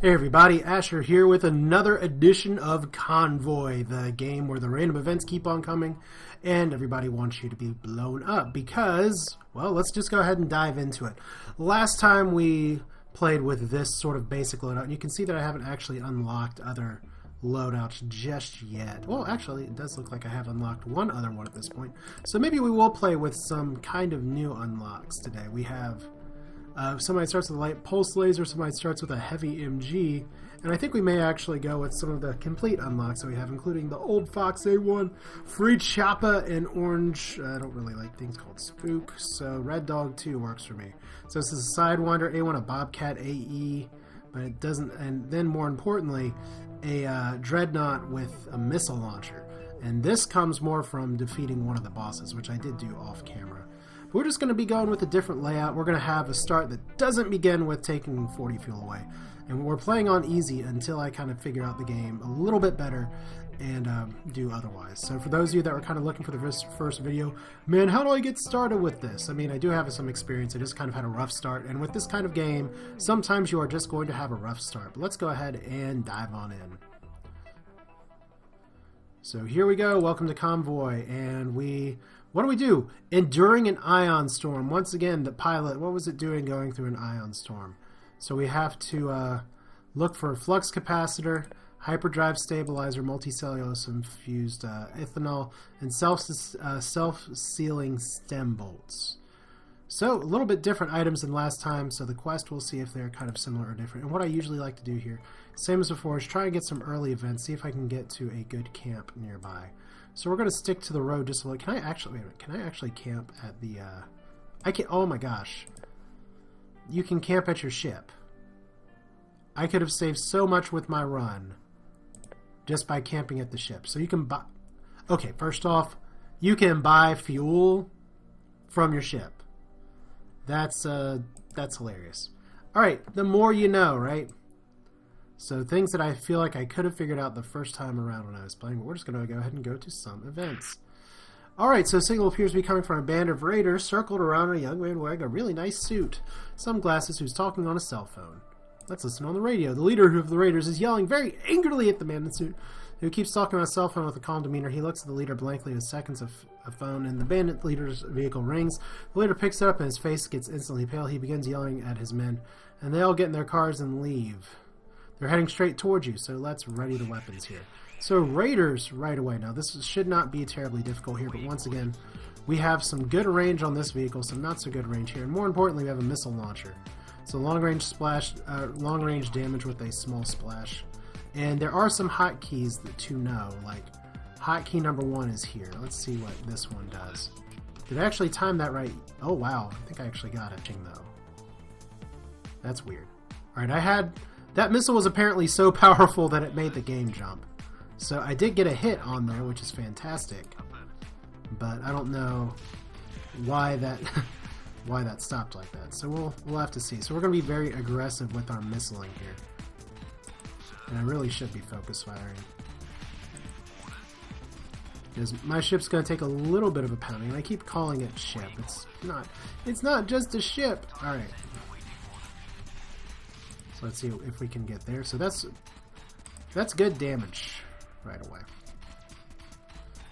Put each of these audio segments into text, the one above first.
Hey everybody, Asher here with another edition of Convoy, the game where the random events keep on coming and everybody wants you to be blown up because, well, let's just go ahead and dive into it. Last time we played with this sort of basic loadout, and you can see that I haven't actually unlocked other loadouts just yet. Well, actually, it does look like I have unlocked one other one at this point. So maybe we will play with some kind of new unlocks today. We have somebody starts with a light pulse laser, somebody starts with a heavy MG, and I think we may actually go with some of the complete unlocks that we have, including the old Fox A1, free Choppa, and orange. I don't really like things called Spook, so Red Dog 2 works for me. So this is a Sidewinder A1, a Bobcat AE, but it doesn't, and then more importantly, a Dreadnought with a missile launcher. And this comes more from defeating one of the bosses, which I did do off camera. We're just going to be going with a different layout. We're going to have a start that doesn't begin with taking 40 fuel away. And we're playing on easy until I kind of figure out the game a little bit better and do otherwise. So for those of you that were kind of looking for the first video, man, how do I get started with this? I mean, I do have some experience. I just kind of had a rough start. And with this kind of game, sometimes you are just going to have a rough start. But let's go ahead and dive on in. So here we go. Welcome to Convoy. And what do? Enduring an ion storm. Once again, the pilot, what was it doing going through an ion storm? So we have to look for a flux capacitor, hyperdrive stabilizer, multicellulose infused ethanol, and self-sealing stem bolts. So a little bit different items than last time, so the quest, we'll see if they're kind of similar or different. And what I usually like to do here, same as before, is try and get some early events, see if I can get to a good camp nearby. So we're going to stick to the road just a little. Can I actually camp at the, I can, oh my gosh. You can camp at your ship. I could have saved so much with my run just by camping at the ship. So you can buy, okay, first off, you can buy fuel from your ship. That's hilarious. Alright, the more you know, right? So things that I feel like I could have figured out the first time around when I was playing, but we're just going to go ahead and go to some events. Alright, so a signal appears to be coming from a band of raiders circled around a young man wearing a really nice suit, sunglasses, who's talking on a cell phone. Let's listen on the radio. The leader of the raiders is yelling very angrily at the man in the suit, who keeps talking on a cell phone with a calm demeanor. He looks at the leader blankly with seconds of a phone, and the bandit leader's vehicle rings. The leader picks it up and his face gets instantly pale. He begins yelling at his men, and they all get in their cars and leave. They're heading straight towards you, so let's ready the weapons here. So raiders right away. Now this should not be terribly difficult here, but once again, we have some good range on this vehicle, some not so good range here, and more importantly, we have a missile launcher. So long range damage with a small splash. And there are some hotkeys to know, like hotkey number 1 is here. Let's see what this one does. Did I actually time that right? Oh wow, I think I actually got it though. That's weird. Alright, that missile was apparently so powerful that it made the game jump. So I did get a hit on there, which is fantastic. But I don't know why that why that stopped like that. So we'll have to see. So we're going to be very aggressive with our missiling here. And I really should be focus firing. Because my ship's going to take a little bit of a pounding. And I keep calling it ship. It's not just a ship. Alright. So let's see if we can get there. So that's good damage right away.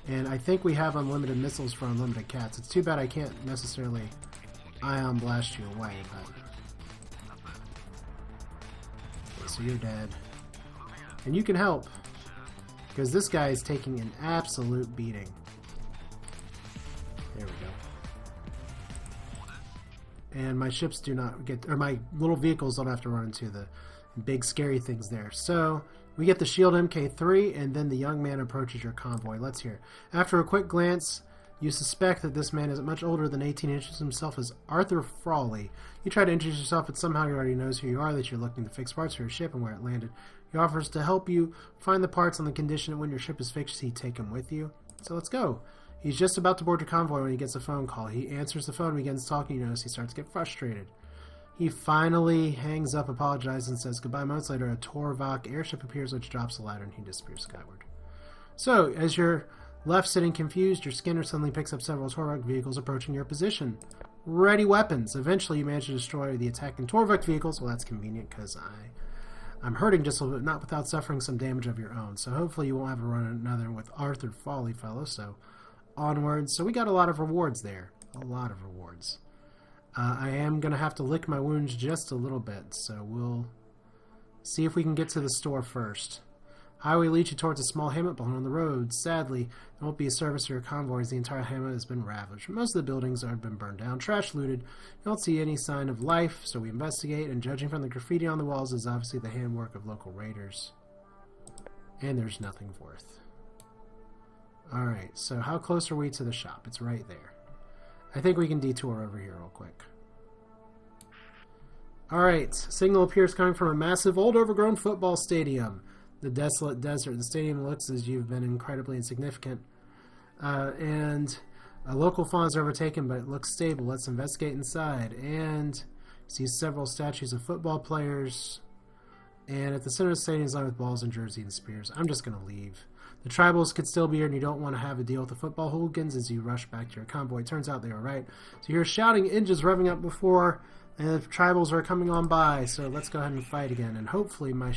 And I think we have unlimited missiles for unlimited cats. It's too bad I can't necessarily ion blast you away, but okay, so you're dead. And you can help, because this guy is taking an absolute beating. There we go. And my ships do not get, or my little vehicles don't have to run into the big scary things there. So we get the shield MK3, and then the young man approaches your convoy. Let's hear. After a quick glance, you suspect that this man is much older than 18 inches. Himself as Arthur Frawley. You try to introduce yourself, but somehow he already knows who you are, that you're looking to fix parts for your ship and where it landed. He offers to help you find the parts on the condition that when your ship is fixed, he'd take them with you. So let's go. He's just about to board your convoy when he gets a phone call. He answers the phone, begins talking. You notice he starts to get frustrated. He finally hangs up, apologizes, and says goodbye. Moments later, a Torvok airship appears, which drops a ladder, and he disappears skyward. So, as you're left sitting confused, your scanner suddenly picks up several Torvok vehicles approaching your position. Ready weapons. Eventually, you manage to destroy the attacking Torvok vehicles. Well, that's convenient because I'm hurting just a little bit, not without suffering some damage of your own. So hopefully you won't have to run another with Arthur Folly, fellow. So onwards. So we got a lot of rewards there. A lot of rewards. I am going to have to lick my wounds just a little bit. So we'll see if we can get to the store first. Highway leads you towards a small hamlet behind on the road. Sadly, there won't be a service to your convoy as the entire hamlet has been ravaged. Most of the buildings have been burned down, trash looted. You don't see any sign of life, so we investigate, and judging from the graffiti on the walls is obviously the handwork of local raiders. And there's nothing worth. Alright, so how close are we to the shop? It's right there. I think we can detour over here real quick. Alright, signal appears coming from a massive, old, overgrown football stadium. The desolate desert. The stadium looks as you've been incredibly insignificant. And a local fawn is overtaken, but it looks stable. Let's investigate inside. And see several statues of football players. And at the center of the stadium is lined with balls and jerseys and spears. I'm just going to leave. The tribals could still be here, and you don't want to have a deal with the football hooligans as you rush back to your convoy. Turns out they were right. So you're shouting, engines revving up before, and the tribals are coming on by. So let's go ahead and fight again. And hopefully my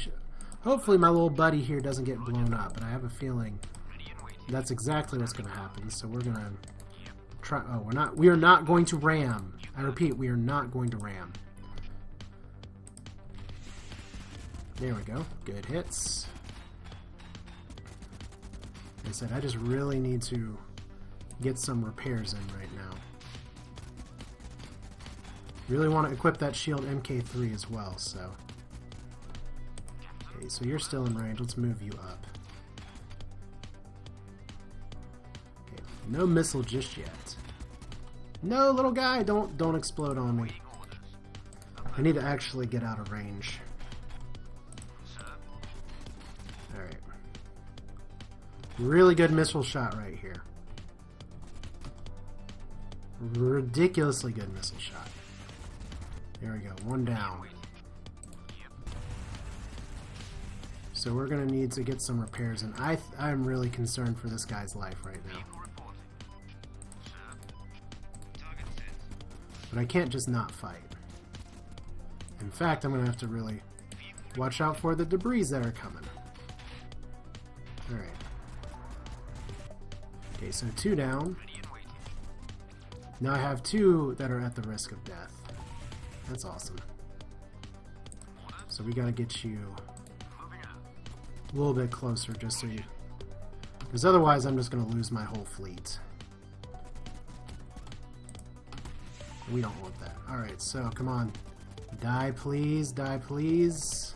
little buddy here doesn't get blown up, but I have a feeling that's exactly what's going to happen. So we're going to try. Oh, we are not going to ram. I repeat, we are not going to ram. There we go. Good hits. Like I said, I just really need to get some repairs in right now. Really want to equip that shield MK3 as well, so. Okay, so you're still in range. Let's move you up. Okay, no missile just yet. No, little guy, don't explode on me. I need to actually get out of range. Alright. Really good missile shot right here. Ridiculously good missile shot. There we go, one down. So we're going to need to get some repairs, and I'm really concerned for this guy's life right now. But I can't just not fight. In fact, I'm going to have to really watch out for the debris that are coming. Alright. Okay, so 2 down. Now I have 2 that are at the risk of death. That's awesome. So we got to get you a little bit closer just so you... Because otherwise I'm just going to lose my whole fleet. We don't want that. Alright, so come on. Die please, die please.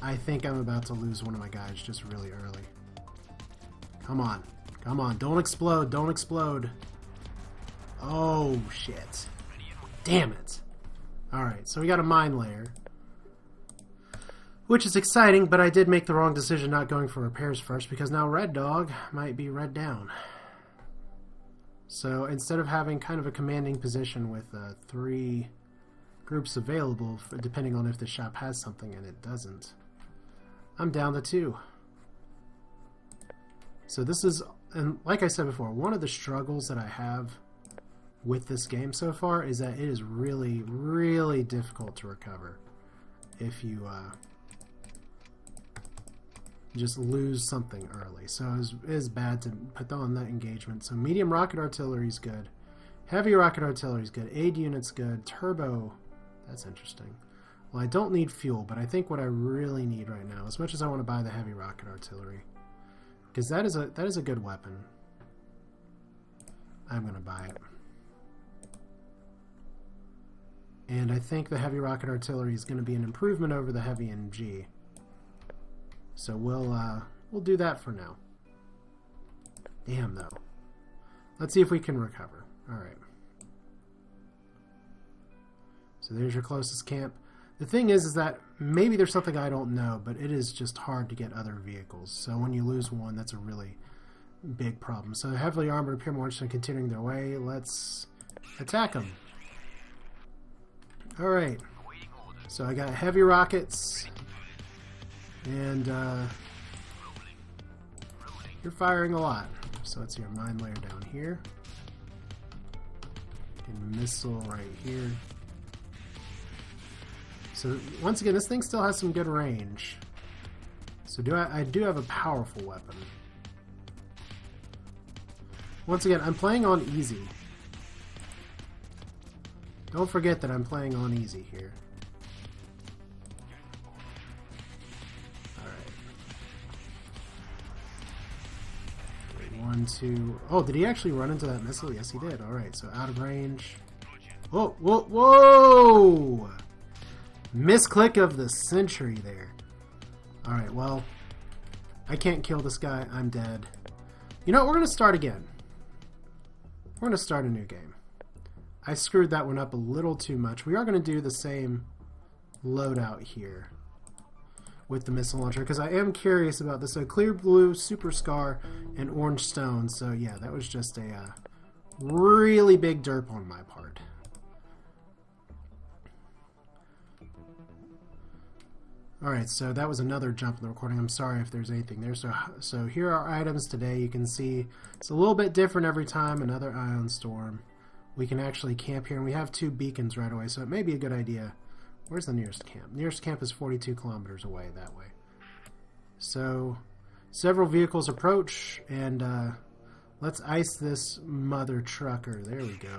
I think I'm about to lose one of my guys just really early. Come on. Come on, don't explode, don't explode. Oh, shit. Damn it. Alright, so we got a mine layer. Which is exciting, but I did make the wrong decision not going for repairs first, because now Red Dog might be red down. So instead of having kind of a commanding position with 3 groups available, depending on if the shop has something and it doesn't, I'm down to 2. So this is, and like I said before, one of the struggles that I have with this game so far is that it is really, really difficult to recover if you just lose something early. So it is bad to put on that engagement. So medium rocket artillery is good. Heavy rocket artillery is good. Aid units good. Turbo, that's interesting. Well, I don't need fuel, but I think what I really need right now, as much as I want to buy the heavy rocket artillery, because that is a good weapon, I'm going to buy it. And I think the heavy rocket artillery is going to be an improvement over the heavy MG. So we'll do that for now. Damn, though. Let's see if we can recover. Alright. So there's your closest camp. The thing is that maybe there's something I don't know, but it is just hard to get other vehicles. So when you lose one, that's a really big problem. So heavily armored appear more interested in continuing their way. Let's attack them. Alright. So I got heavy rockets. And you're firing a lot. So that's your mine layer down here. And missile right here. So once again, this thing still has some good range. So I do have a powerful weapon. Once again, I'm playing on easy. Don't forget that I'm playing on easy here. Alright. 1, 2... Oh, did he actually run into that missile? Yes, he did. Alright, so out of range. Whoa, whoa, whoa! Misclick of the century there. Alright, well, I can't kill this guy. I'm dead. You know what? We're going to start again. We're going to start a new game. I screwed that one up a little too much. We are going to do the same loadout here with the missile launcher, because I am curious about this. So clear blue, super scar, and orange stone. So yeah, that was just a really big derp on my part. Alright, so that was another jump in the recording. I'm sorry if there's anything there. So here are our items today. You can see it's a little bit different every time. Another ion storm. We can actually camp here, and we have 2 beacons right away, so it may be a good idea. Where's the nearest camp? Nearest camp is 42 kilometers away that way. So several vehicles approach, and let's ice this mother trucker. There we go.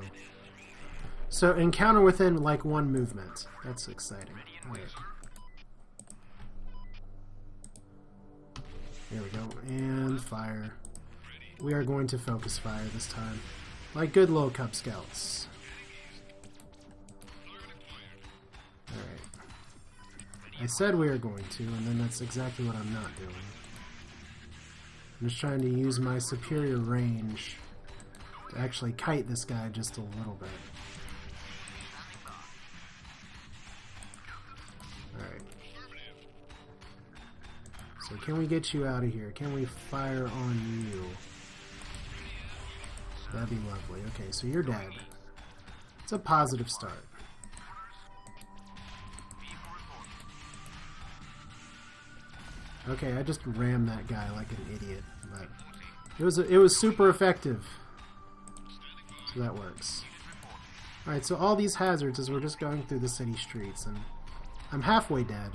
So encounter within like 1 movement. That's exciting. Right. There we go. And fire. We are going to focus fire this time. Like good little Cub Scouts. Alright. I said we were going to, and then that's exactly what I'm not doing. I'm just trying to use my superior range to actually kite this guy just a little bit. Alright. So can we get you out of here? Can we fire on you? That'd be lovely. Okay, so you're dead. It's a positive start. Okay, I just rammed that guy like an idiot, but it was super effective. So that works. Alright, so all these hazards as we're just going through the city streets, and I'm halfway dead.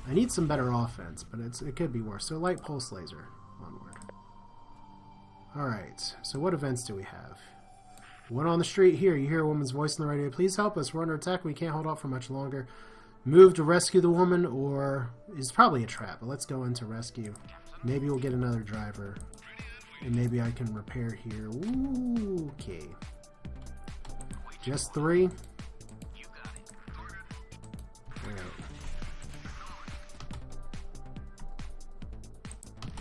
I need some better offense, but it could be worse. So light pulse laser. Onward. Alright, so what events do we have? One on the street here. You hear a woman's voice on the radio. Please help us. We're under attack. We can't hold out for much longer. Move to rescue the woman, or... It's probably a trap, but let's go into rescue. Maybe we'll get another driver. And maybe I can repair here. Ooh, okay. Just 3?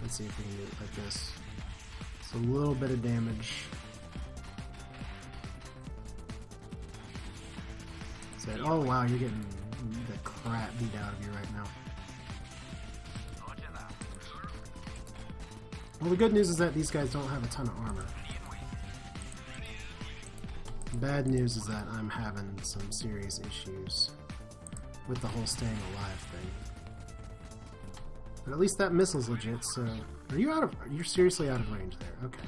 Let's see if we can do it like this. It's a little bit of damage. Said, oh wow, you're getting the crap beat out of you right now. Well, the good news is that these guys don't have a ton of armor. The bad news is that I'm having some serious issues with the whole staying alive thing. But at least that missile's legit, so... You're seriously out of range there. Okay.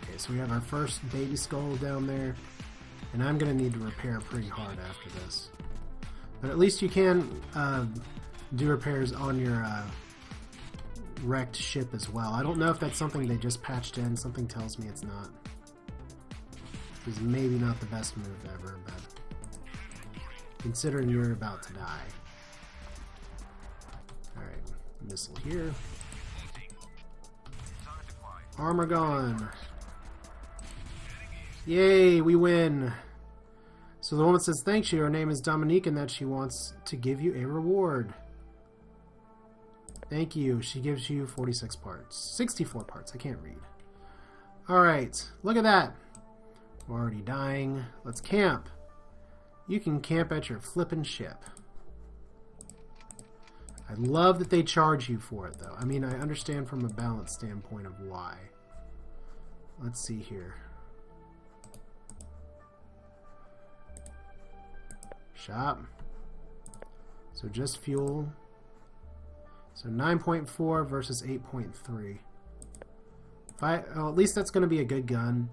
Okay, so we have our first baby skull down there. And I'm going to need to repair pretty hard after this. But at least you can do repairs on your wrecked ship as well. I don't know if that's something they just patched in. Something tells me it's not. It's maybe not the best move ever, but... considering you're about to die. Alright, missile here. Armor gone. Yay, we win. So the woman says thanks you. Her name is Dominique and that she wants to give you a reward. Thank you. She gives you 46 parts. 64 parts. I can't read. Alright, look at that. We're already dying. Let's camp. You can camp at your flippin' ship. I love that they charge you for it, though. I mean, I understand from a balance standpoint of why. Let's see here. Shop. So just fuel. So 9.4 versus 8.3. Well, at least that's going to be a good gun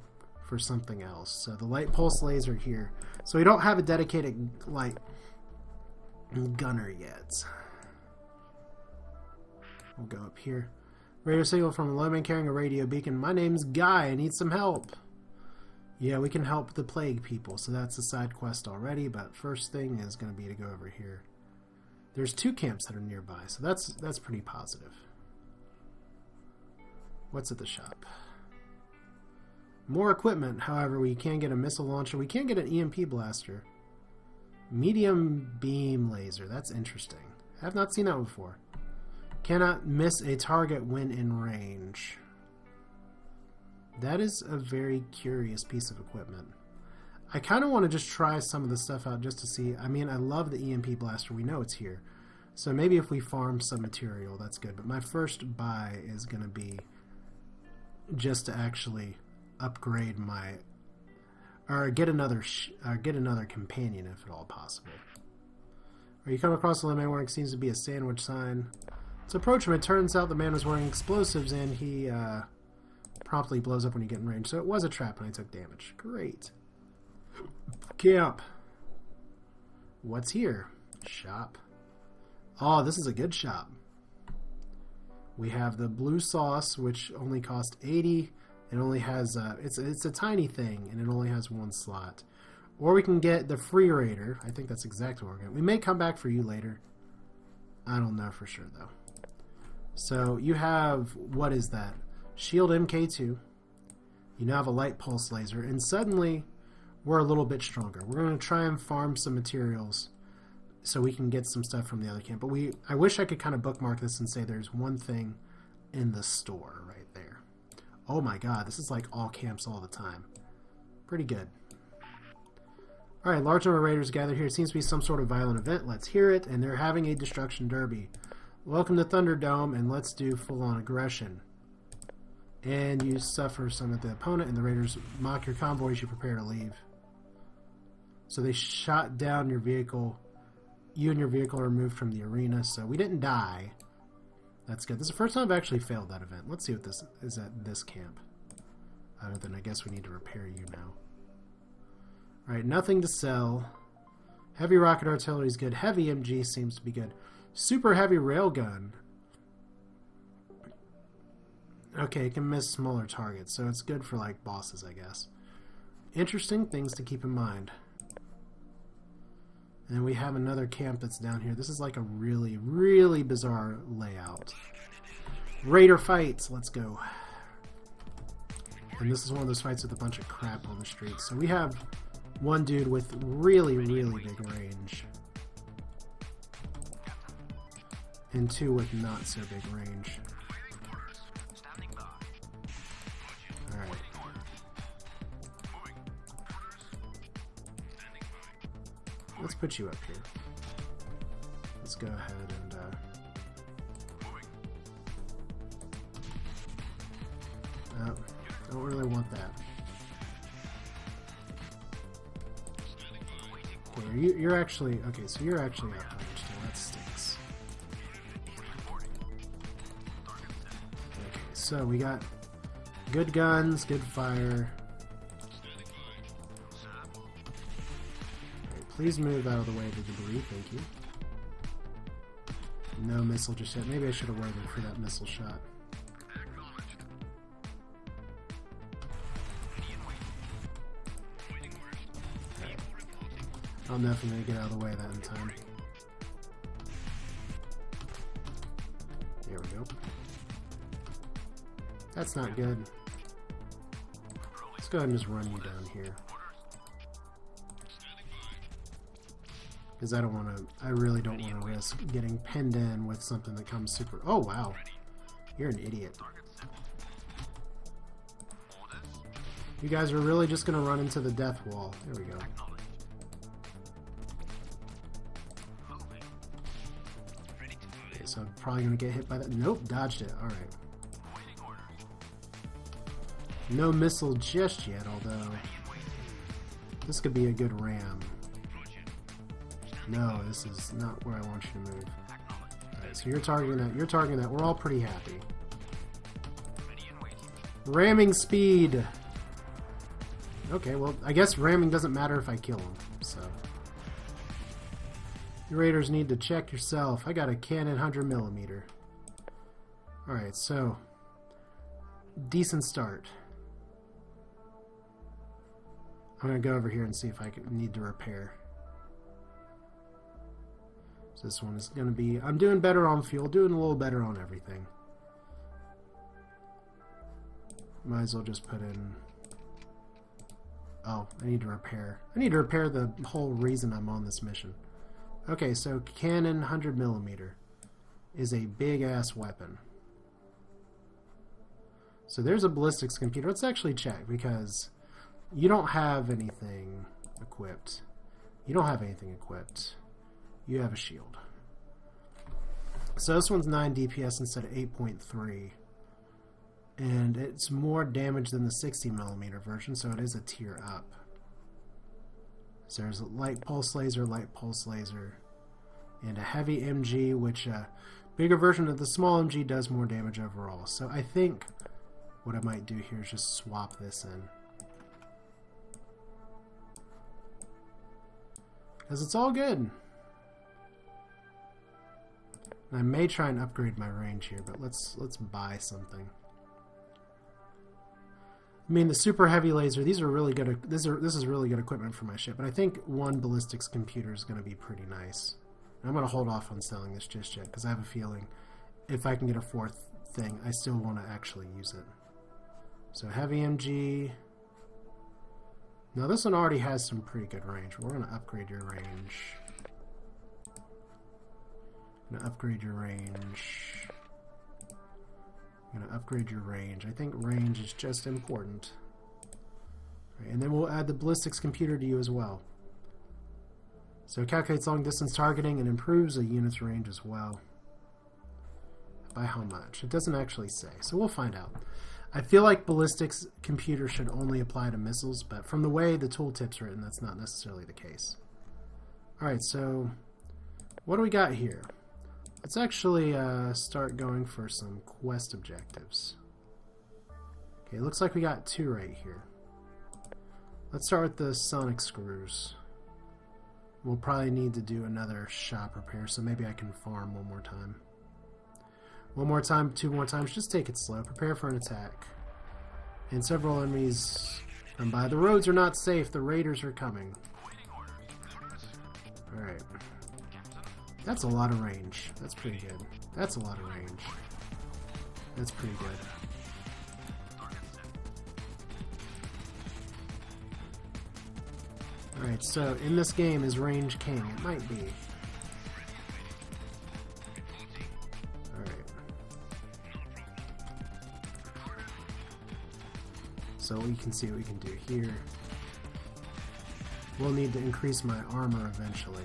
for something else. So the light pulse laser here. So we don't have a dedicated light gunner yet. We'll go up here. Radio signal from a low man carrying a radio beacon. My name's Guy. I need some help. Yeah, we can help the plague people. So that's a side quest already. But first thing is going to be to go over here. There's 2 camps that are nearby. So that's pretty positive. What's at the shop? More equipment. However, we can get a missile launcher. We can get an EMP blaster. Medium beam laser. That's interesting. I have not seen that before. Cannot miss a target when in range. That is a very curious piece of equipment. I kind of want to just try some of the stuff out just to see. I mean, I love the EMP blaster. We know it's here. So maybe if we farm some material, that's good. But my first buy is going to be just to actually upgrade my... or get another companion if at all possible. Or you come across a man wearing seems to be a sandwich sign. To approach him, it turns out the man was wearing explosives and he promptly blows up when you get in range. So it was a trap and I took damage. Great. Camp. What's here? Shop. Oh, this is a good shop. We have the blue sauce, which only cost 80. It only has it's a tiny thing and it only has 1 slot. Or we can get the free raider. I think that's exactly what we're going to. We may come back for you later. I don't know for sure though. So you have, what is that? Shield MK2. You now have a light pulse laser, and suddenly we're a little bit stronger. We're going to try and farm some materials so we can get some stuff from the other camp. But I wish I could kind of bookmark this and say there's one thing in the store right there. Oh my god, this is like all camps all the time. Pretty good. Alright, large number of raiders gathered here. It seems to be some sort of violent event. Let's hear it. And they're having a destruction derby. Welcome to Thunderdome, and let's do full-on aggression. And you suffer some at the opponent, and the raiders mock your convoy as you prepare to leave. So they shot down your vehicle. You and your vehicle are removed from the arena, so we didn't die. That's good. This is the first time I've actually failed that event. Let's see what this is at this camp. Other than I guess we need to repair you now. Alright, nothing to sell. Heavy rocket artillery is good. Heavy MG seems to be good. Super heavy railgun. Okay, it can miss smaller targets, so it's good for like bosses, I guess. Interesting things to keep in mind. And then we have another camp that's down here. This is like a really, really bizarre layout. Raider fights! Let's go. And this is one of those fights with a bunch of crap on the streets. So we have one dude with really, really big range. And 2 with not so big range. Alright. Let's put you up here. Let's go ahead and oh, don't really want that. Here, you're actually okay, so you're actually up there still. That stinks. Okay, so we got good guns, good fire. Alright, please move out of the way of the debris, thank you. No missile just yet. Maybe I should have waited for that missile shot. I don't know if I'm going to get out of the way that in time. There we go. That's not good. Let's go ahead and just run you down here. Because I really don't want to risk getting pinned in with something that comes super... Oh, wow. You're an idiot. You guys are really just going to run into the death wall. There we go. Okay, so I'm probably going to get hit by that. Nope, dodged it. Alright. No missile just yet, although this could be a good ram. No, this is not where I want you to move. Alright, so you're targeting that. You're targeting that. We're all pretty happy. Ramming speed. Okay, well, I guess ramming doesn't matter if I kill them, so... You raiders need to check yourself. I got a cannon 100mm. Alright, so... Decent start. I'm going to go over here and see if I need to repair. So this one is going to be... I'm doing better on fuel, doing a little better on everything. Might as well just put in... Oh, I need to repair. I need to repair the whole reason I'm on this mission. Okay, so cannon 100mm is a big-ass weapon. So there's a ballistics computer. Let's actually check, because you don't have anything equipped. You don't have anything equipped. You have a shield. So this one's 9 DPS instead of 8.3. And it's more damage than the 60mm version, so it is a tier up. So there's a light pulse laser, and a heavy MG, which a bigger version of the small MG does more damage overall. So I think what I might do here is just swap this in. Because it's all good. And I may try and upgrade my range here, but let's buy something. I mean, the super heavy laser, these are really good. This is really good equipment for my ship, but I think one ballistics computer is going to be pretty nice. And I'm going to hold off on selling this just yet, because I have a feeling if I can get a fourth thing, I still want to actually use it. So heavy MG. Now this one already has some pretty good range. We're going to upgrade your range. I'm going to upgrade your range. I'm going to upgrade your range. I think range is just important. Right, and then we'll add the ballistics computer to you as well. So it calculates long distance targeting and improves a unit's range as well. By how much? It doesn't actually say, so we'll find out. I feel like ballistics computer should only apply to missiles, but from the way the tooltip's written, that's not necessarily the case. Alright, so what do we got here? Let's actually start going for some quest objectives. Okay, looks like we got 2 right here. Let's start with the sonic screws. We'll probably need to do another shop repair, so maybe I can farm one more time. One more time, 2 more times, just take it slow. Prepare for an attack. And several enemies come by. The roads are not safe, the raiders are coming. Alright. That's a lot of range. That's pretty good. That's a lot of range. That's pretty good. Alright, so in this game is range king. It might be. Alright. So we can see what we can do here. We'll need to increase my armor eventually.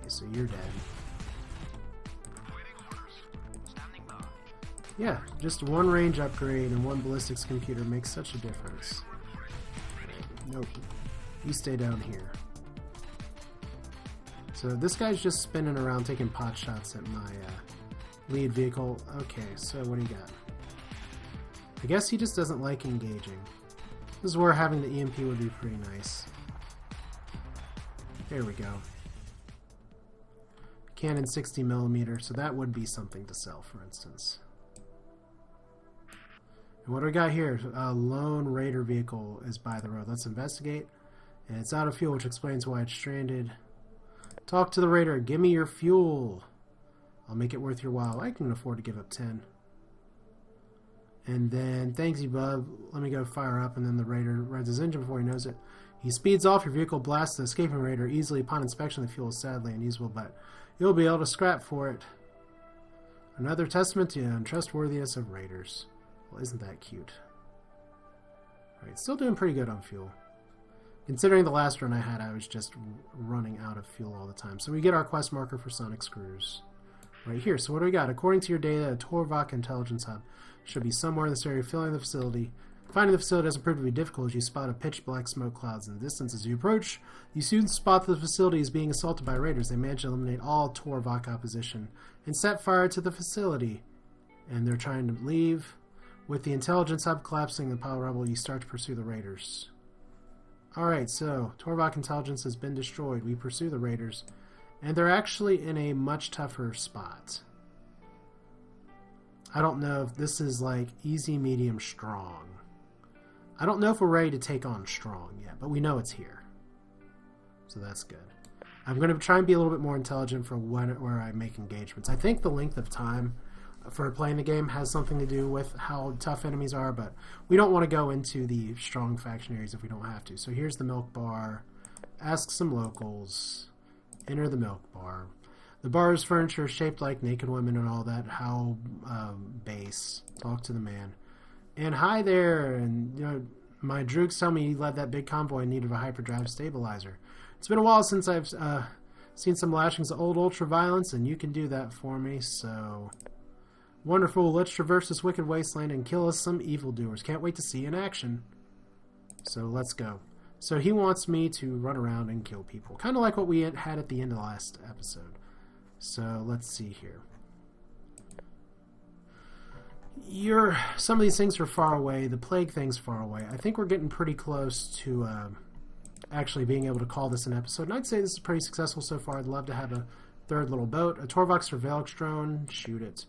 So you're dead. Yeah, just one range upgrade and one ballistics computer makes such a difference. Nope. You stay down here. So this guy's just spinning around taking pot shots at my lead vehicle. Okay, so what do you got? I guess he just doesn't like engaging. This is where having the EMP would be pretty nice. There we go. Cannon 60mm, so that would be something to sell, for instance. And what do we got here? A lone raider vehicle is by the road. Let's investigate. And it's out of fuel, which explains why it's stranded. Talk to the raider. Give me your fuel. I'll make it worth your while. I can afford to give up 10. And then, thanks you, bub. Let me go fire up. And then the raider revs his engine before he knows it. He speeds off. Your vehicle blasts the escaping raider easily. Upon inspection, the fuel is sadly unusable, but you'll be able to scrap for it. Another testament to the untrustworthiness of raiders. Well, isn't that cute? Alright, still doing pretty good on fuel. Considering the last run I had, I was just running out of fuel all the time. So we get our quest marker for sonic screws. Right here. So what do we got? According to your data, a Torvok intelligence hub should be somewhere in this area filling the facility. Finding the facility doesn't prove to be difficult as you spot a pitch black smoke clouds in the distance. As you approach, you soon spot that the facility is being assaulted by raiders. They manage to eliminate all Torvok opposition and set fire to the facility. And they're trying to leave. With the intelligence hub collapsing the pile of rubble, you start to pursue the raiders. Alright, so Torvok intelligence has been destroyed. We pursue the raiders. And they're actually in a much tougher spot. I don't know if this is like easy, medium, strong. I don't know if we're ready to take on strong yet, but we know it's here. So that's good. I'm going to try and be a little bit more intelligent for where I make engagements. I think the length of time for playing the game has something to do with how tough enemies are, but we don't want to go into the strong faction areas if we don't have to. So here's the milk bar. Ask some locals. Enter the milk bar. The bar's furniture is shaped like naked women and all that. How base. Talk to the man. And hi there. And you know, my droogs tell me he led that big convoy in need of a hyperdrive stabilizer. It's been a while since I've seen some lashings of old ultra-violence, and you can do that for me, so... Wonderful, let's traverse this wicked wasteland and kill us some evildoers. Can't wait to see you in action. So let's go. So he wants me to run around and kill people. Kind of like what we had at the end of the last episode. So let's see here. Some of these things are far away. The plague thing's far away. I think we're getting pretty close to actually being able to call this an episode. And I'd say this is pretty successful so far. I'd love to have a third little boat. A Torvok surveillance drone. Shoot it.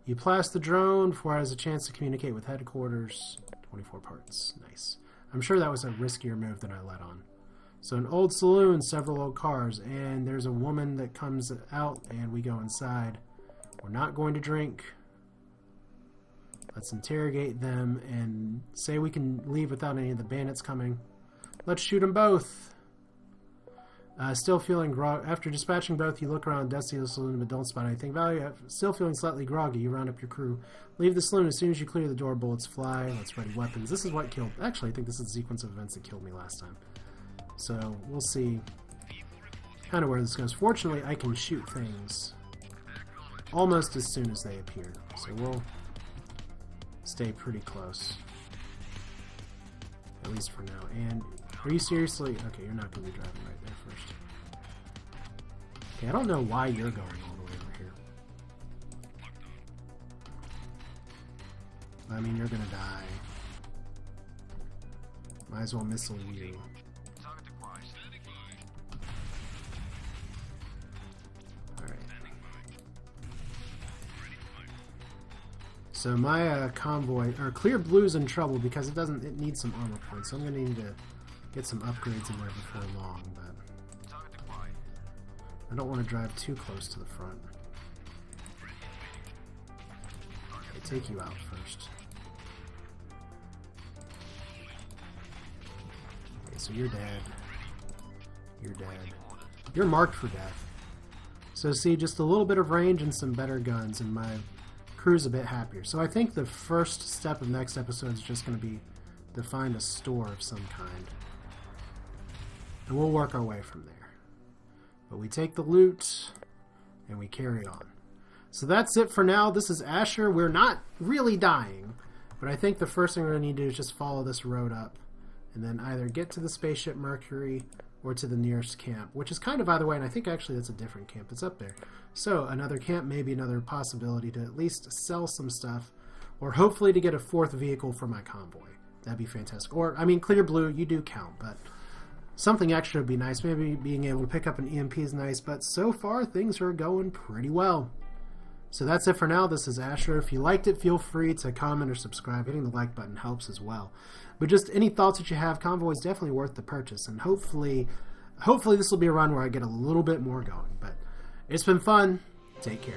You blast the drone before it has a chance to communicate with headquarters. 24 parts. Nice. I'm sure that was a riskier move than I let on. So an old saloon, several old cars, and there's a woman that comes out, and we go inside. We're not going to drink. Let's interrogate them and say we can leave without any of the bandits coming. Let's shoot them both. Still feeling groggy. After dispatching both, you look around dusty the saloon but don't spot anything valuable. Still feeling slightly groggy, you round up your crew. Leave the saloon as soon as you clear the door. Bullets fly. Let's ready weapons. This is what killed... Actually, I think this is the sequence of events that killed me last time. So, we'll see kind of where this goes. Fortunately, I can shoot things almost as soon as they appear. So we'll stay pretty close. At least for now. And... Are you seriously... Okay, you're not going to be driving right there first. Okay, I don't know why you're going all the way over here. I mean, you're going to die. Might as well missile you. Alright. So my convoy... Or Clear Blue's in trouble because it needs some armor points. So I'm going to need to... get some upgrades in there before long, but I don't want to drive too close to the front. Okay, take you out first. Okay, so you're dead. You're dead. You're marked for death. So see, just a little bit of range and some better guns, and my crew's a bit happier. So I think the first step of next episode is just going to be to find a store of some kind. And we'll work our way from there. But we take the loot, and we carry on. So that's it for now. This is Asher. We're not really dying, but I think the first thing we're going to need to do is just follow this road up, and then either get to the spaceship Mercury, or to the nearest camp, which is kind of either way, and I think actually that's a different camp that's up there. So another camp, maybe another possibility to at least sell some stuff, or hopefully to get a fourth vehicle for my convoy. That'd be fantastic. Or, I mean, Clear Blue, you do count, but... something extra would be nice. Maybe being able to pick up an EMP is nice, but so far things are going pretty well. So that's it for now. This is Asher. If you liked it, feel free to comment or subscribe. Hitting the like button helps as well. But just any thoughts that you have, Convoy is definitely worth the purchase, and hopefully this will be a run where I get a little bit more going. But it's been fun. Take care.